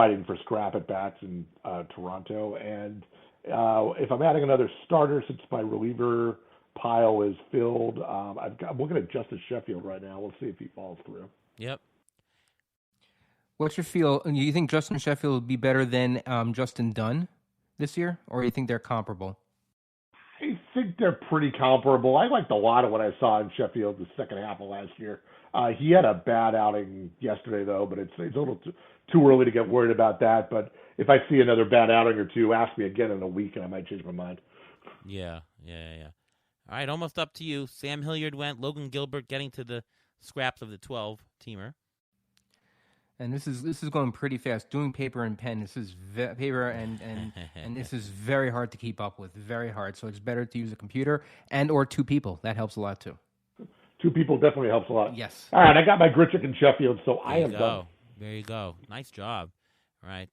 fighting for scrap at bats in Toronto. And if I'm adding another starter, since my reliever pile is filled, I'm looking at Justice Sheffield right now. We'll see if he falls through. Yep. What's your feel? Do you think Justin Sheffield would be better than Justin Dunn this year, or do you think they're comparable? I think they're pretty comparable. I liked a lot of what I saw in Sheffield the second half of last year. He had a bad outing yesterday, though, but it's a little too early to get worried about that. But if I see another bad outing or two, ask me again in a week, and I might change my mind. Yeah. All right, almost up to you. Sam Hilliard went. Logan Gilbert getting to the scraps of the 12-teamer. And this is going pretty fast. Doing paper and pen. This is paper and this is very hard to keep up with. Very hard. So it's better to use a computer and or two people. That helps a lot too. Two people definitely helps a lot. Yes. All right, I got my Grichuk and Sheffield, so I am done. There you go. Nice job. All right.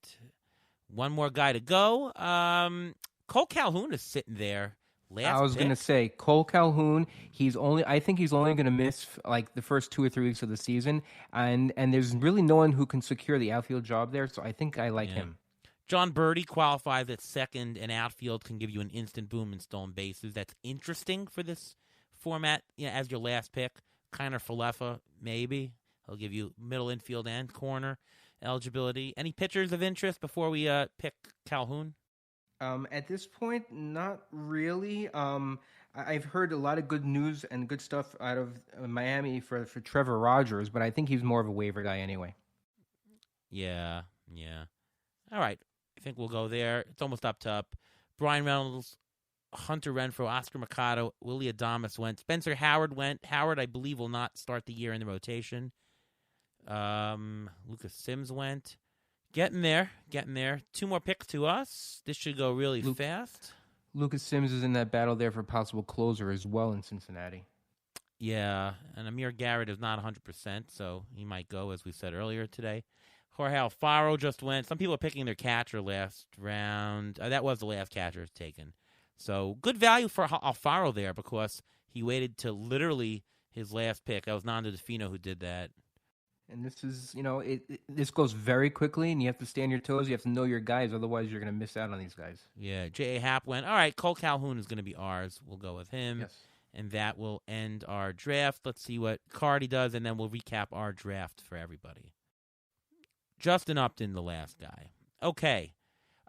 One more guy to go. Cole Calhoun is sitting there. I was going to say Cole Calhoun. I think he's only going to miss like the first 2 or 3 weeks of the season, and there's really no one who can secure the outfield job there. So I think I like him. John Birdie qualifies at second, and outfield can give you an instant boom in stolen bases. That's interesting for this format. As your last pick, Kiner Falefa maybe he'll give you middle infield and corner eligibility. Any pitchers of interest before we pick Calhoun? At this point, not really. I've heard a lot of good news and good stuff out of Miami for Trevor Rogers, but I think he's more of a waiver guy anyway. Yeah. All right. I think we'll go there. It's almost up to up. Brian Reynolds, Hunter Renfroe, Oscar Mercado, Willie Adames went. Spencer Howard went. Howard, I believe, will not start the year in the rotation. Lucas Sims went. Getting there. 2 more picks to us. This should go really fast. Lucas Sims is in that battle there for possible closer as well in Cincinnati. Yeah, and Amir Garrett is not 100%, so he might go, as we said earlier today. Jorge Alfaro just went. Some people are picking their catcher last round. That was the last catcher taken. So good value for Alfaro there because he waited to literally his last pick. That was Nando DeFino who did that. And this is, this goes very quickly, and you have to stay on your toes. You have to know your guys, otherwise you're going to miss out on these guys. Yeah, J.A. Happ went. All right, Cole Calhoun is going to be ours. We'll go with him. Yes. And that will end our draft. Let's see what Cardi does, and then we'll recap our draft for everybody. Justin Upton, the last guy. Okay.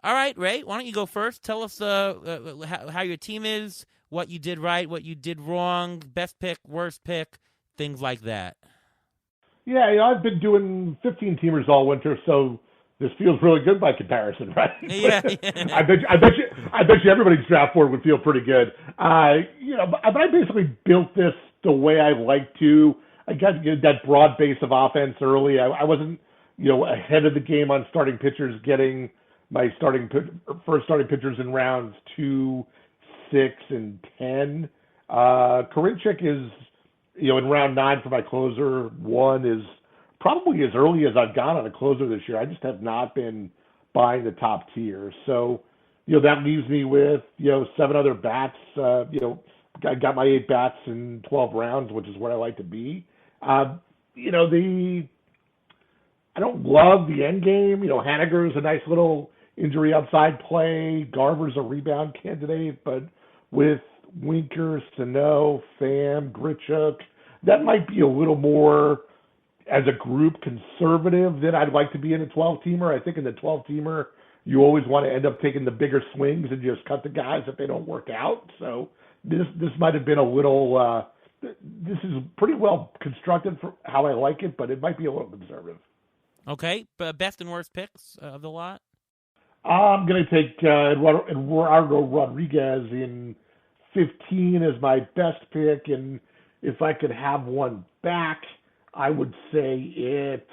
All right, Ray, why don't you go first? Tell us how your team is, what you did right, what you did wrong, best pick, worst pick, things like that. Yeah, I've been doing 15-teamers all winter, so this feels really good by comparison, right? Yeah. I bet you everybody's draft board would feel pretty good. But I basically built this the way I like to. I got that broad base of offense early. I wasn't, ahead of the game on starting pitchers, getting my first starting pitchers in rounds 2, 6, and 10. Karinchak is, in round 9 for my closer. 1 is probably as early as I've gone on a closer this year. I just have not been buying the top tier. So, that leaves me with, 7 other bats. I got my 8 bats in 12 rounds, which is where I like to be. I don't love the end game. Haniger is a nice little injury upside play. Garver's a rebound candidate, but with Winker, Sano, Pham, Grichuk, that might be a little more, as a group, conservative than I'd like to be in a 12-teamer. I think in the 12-teamer, you always want to end up taking the bigger swings and just cut the guys if they don't work out. So this might have been a little, this is pretty well constructed for how I like it, but it might be a little conservative. Okay, best and worst picks of the lot? I'm going to take Eduardo Rodriguez in 15 as my best pick, and if I could have one back, I would say it's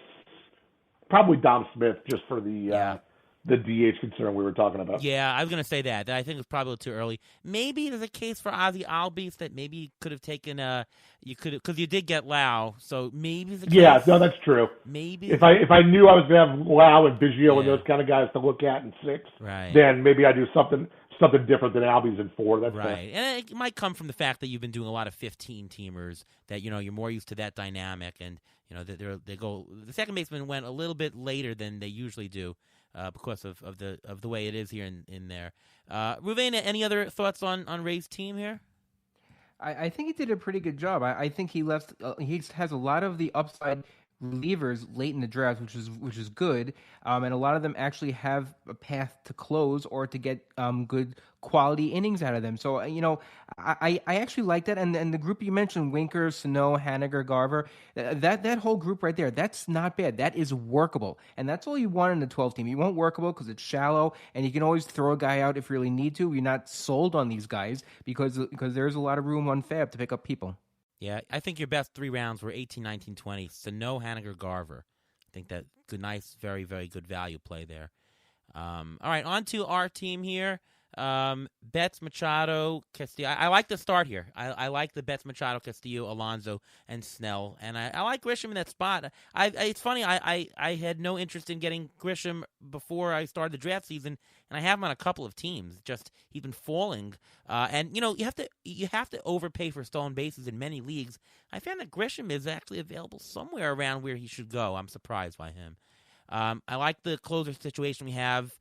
probably Dom Smith, just for the DH concern we were talking about. Yeah, I was going to say that. I think it's probably too early. Maybe there's a case for Ozzy Albies that maybe you could have taken. Because you did get Lau, so maybe the case. Yeah, no, that's true. Maybe if I knew I was going to have Lau and Biggio and those kind of guys to look at in 6, right, then maybe I do something different than Albies in 4. That's right, and it might come from the fact that you've been doing a lot of 15-teamers. That you're more used to that dynamic, and they go. The second baseman went a little bit later than they usually do. because of the way it is here in there. Ruvain, any other thoughts on Ray's team here? I think he did a pretty good job. I think he left. He has a lot of the upside relievers late in the draft, which is good, and a lot of them actually have a path to close or to get good quality innings out of them. So I actually like that, and the group you mentioned, Winker, Sano, Haniger, Garver, that whole group right there, that's not bad. That is workable, and that's all you want in the 12 team. You want workable because it's shallow, and you can always throw a guy out if you really need to. You're not sold on these guys because there's a lot of room on Fab to pick up people. Yeah, I think your best 3 rounds were 18, 19, 20. Sano, Haniger, Garver. I think that's a nice, very, very good value play there. All right, on to our team here. Betts, Machado, Castillo. I like the start here. I like the Betts, Machado, Castillo, Alonso, and Snell. And I like Grisham in that spot. It's funny, I had no interest in getting Grisham before I started the draft season, and I have him on a couple of teams. Just he's been falling. And you have to overpay for stolen bases in many leagues. I found that Grisham is actually available somewhere around where he should go. I'm surprised by him. I like the closer situation we have.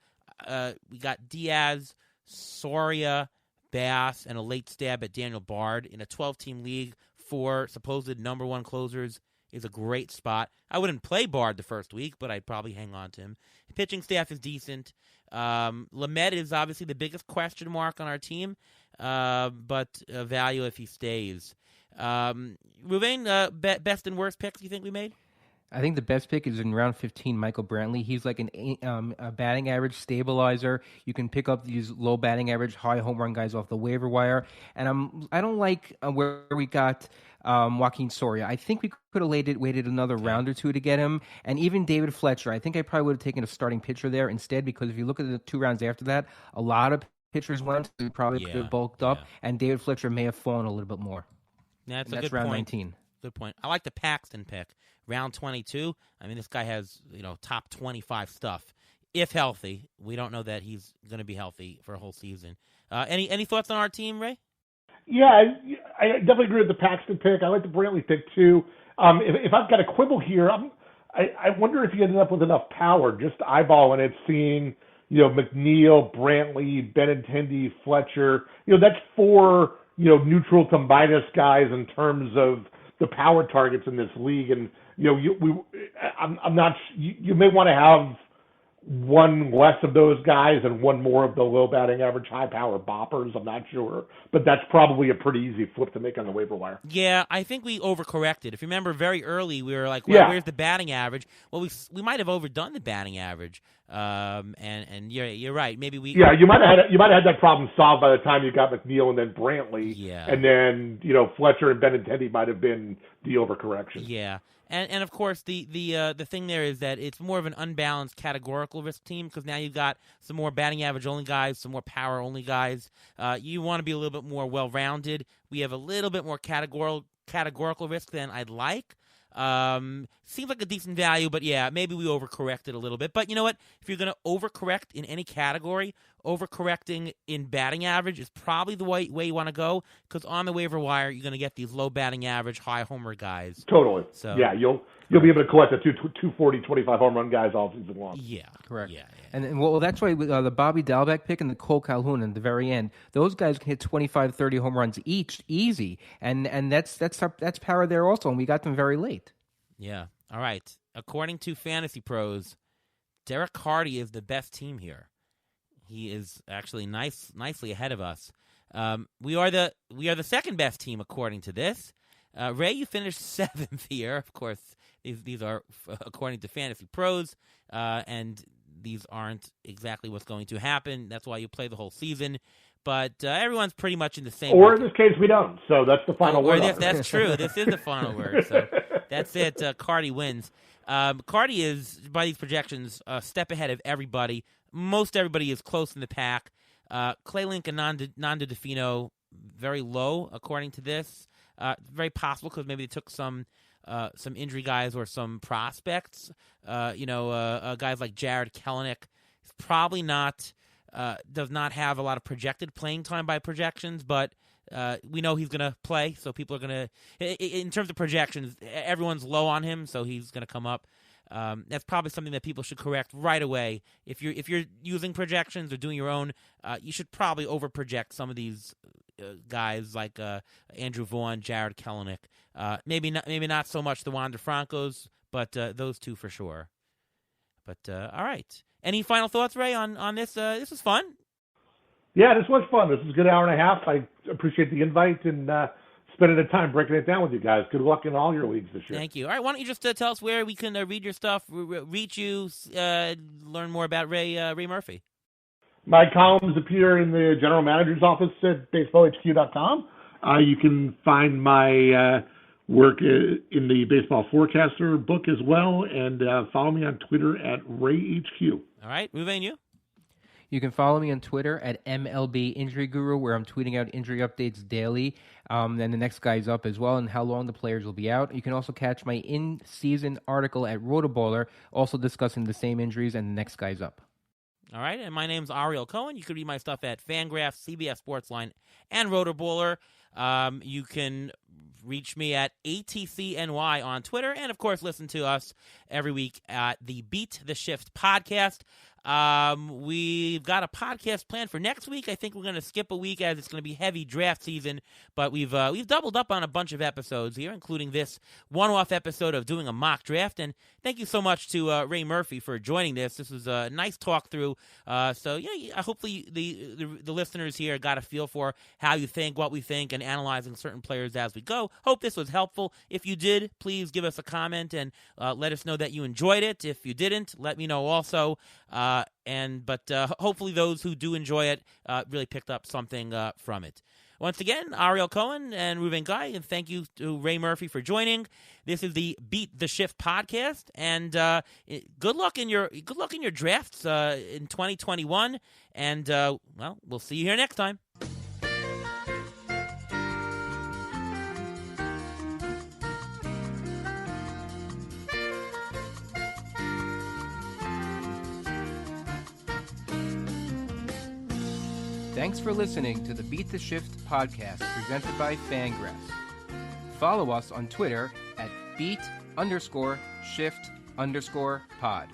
We got Diaz, Soria, Bass, and a late stab at Daniel Bard in a 12-team league. 4 supposed number 1 closers is a great spot. I wouldn't play Bard the first week, but I'd probably hang on to him. The pitching staff is decent. Lamet is obviously the biggest question mark on our team, but value if he stays. Ruvain, best and worst picks you think we made? I think the best pick is in round 15, Michael Brantley. He's like a batting average stabilizer. You can pick up these low batting average, high home run guys off the waiver wire. And I don't like where we got Joaquin Soria. I think we could have waited another round or two to get him. And even David Fletcher. I think I probably would have taken a starting pitcher there instead, because if you look at the 2 rounds after that, a lot of pitchers went. So we probably could have bulked up. And David Fletcher may have fallen a little bit more. That's a good round point. 19. Good point. I like the Paxton pick. Round 22. I mean, this guy has, top 25 stuff. If healthy. We don't know that he's going to be healthy for a whole season. Any thoughts on our team, Ray? Yeah, I definitely agree with the Paxton pick. I like the Brantley pick, too. If I've got a quibble here, I wonder if you ended up with enough power, just eyeballing it, seeing, McNeil, Brantley, Benintendi, Fletcher. That's 4, neutral to minus guys in terms of the power targets in this league, and I'm not. You may want to have one less of those guys and one more of the low batting average, high power boppers. I'm not sure, but that's probably a pretty easy flip to make on the waiver wire. Yeah, I think we overcorrected. If you remember, very early we were like, well, where's the batting average? Well, we might have overdone the batting average. And you're right. Maybe we. Yeah, you might have had that problem solved by the time you got McNeil and then Brantley. Yeah. And then Fletcher and Benintendi might have been the overcorrection. Yeah. And of course the thing there is that it's more of an unbalanced categorical risk team, because now you've got some more batting average only guys, some more power only guys. You want to be a little bit more well rounded. We have a little bit more categorical risk than I'd like. Seems like a decent value, but yeah, maybe we overcorrected a little bit. But you know what? If you're going to overcorrect in any category, overcorrecting in batting average is probably the way you want to go, because on the waiver wire, you're going to get these low batting average, high homer guys. Totally. So yeah, you'll be able to collect the 240, 25 home run guys all season long. Yeah, correct. Yeah. And well, that's why the Bobby Dalbec pick and the Cole Calhoun at the very end, those guys can hit 25, 30 home runs each, easy, and that's power there also, and we got them very late. Yeah. All right. According to Fantasy Pros, Derek Hardy is the best team here. He is actually nicely ahead of us. We are the second best team according to this. Ray, you finished 7th here. Of course, these are according to Fantasy Pros, and these aren't exactly what's going to happen. That's why you play the whole season. But everyone's pretty much in the same. Or in this case, we don't. So that's the final word. That's true. This is the final word. So that's it. Cardi wins. Cardi is, by these projections, a step ahead of everybody. Most everybody is close in the pack. Clay Link and Nando Defino, very low according to this. Very possible because maybe they took some injury guys or some prospects. Guys like Jared Kelenic is probably not. Does not have a lot of projected playing time by projections, but we know he's going to play, so people are going to, in terms of projections, everyone's low on him, so he's going to come up. That's probably something that people should correct right away. If you're using projections or doing your own, you should probably over-project some of these guys like Andrew Vaughn, Jared Kelenic. Maybe not so much the Wander Francos, but those two for sure. But all right. Any final thoughts, Ray, on this? This was fun. Yeah, this was fun. This was a good hour and a half. I appreciate the invite and spending the time breaking it down with you guys. Good luck in all your leagues this year. Thank you. All right, why don't you just tell us where we can read your stuff, reach you, learn more about Ray Murphy. My columns appear in the general manager's office at baseballhq.com. You can find my work in the Baseball Forecaster book as well, and follow me on Twitter at RayHQ. All right, Ruvain, you? You can follow me on Twitter at MLB Injury Guru, where I'm tweeting out injury updates daily. And the next guy's up as well, and how long the players will be out. You can also catch my in-season article at RotoBaller, also discussing the same injuries, and the next guy's up. All right, and my name's Ariel Cohen. You can read my stuff at Fangraphs, CBS Sportsline, and RotoBaller. You can reach me at ATCNY on Twitter, and of course, listen to us every week at the Beat the Shift podcast. We've got a podcast planned for next week. I think we're going to skip a week as it's going to be heavy draft season, but we've doubled up on a bunch of episodes here, including this one-off episode of doing a mock draft. And thank you so much to Ray Murphy for joining this. This was a nice talk through. So yeah, hopefully the listeners here got a feel for how you think, what we think, and analyzing certain players as we go. Hope this was helpful. If you did, please give us a comment and let us know that you enjoyed it. If you didn't, let me know also. But hopefully those who do enjoy it really picked up something from it. Once again, Ariel Cohen and Ruvain Guy, and thank you to Ray Murphy for joining. This is the Beat the Shift podcast, and good luck in your drafts in 2021. And we'll see you here next time. Thanks for listening to the Beat the Shift podcast presented by Fangraphs. Follow us on Twitter at beat_shift_pod.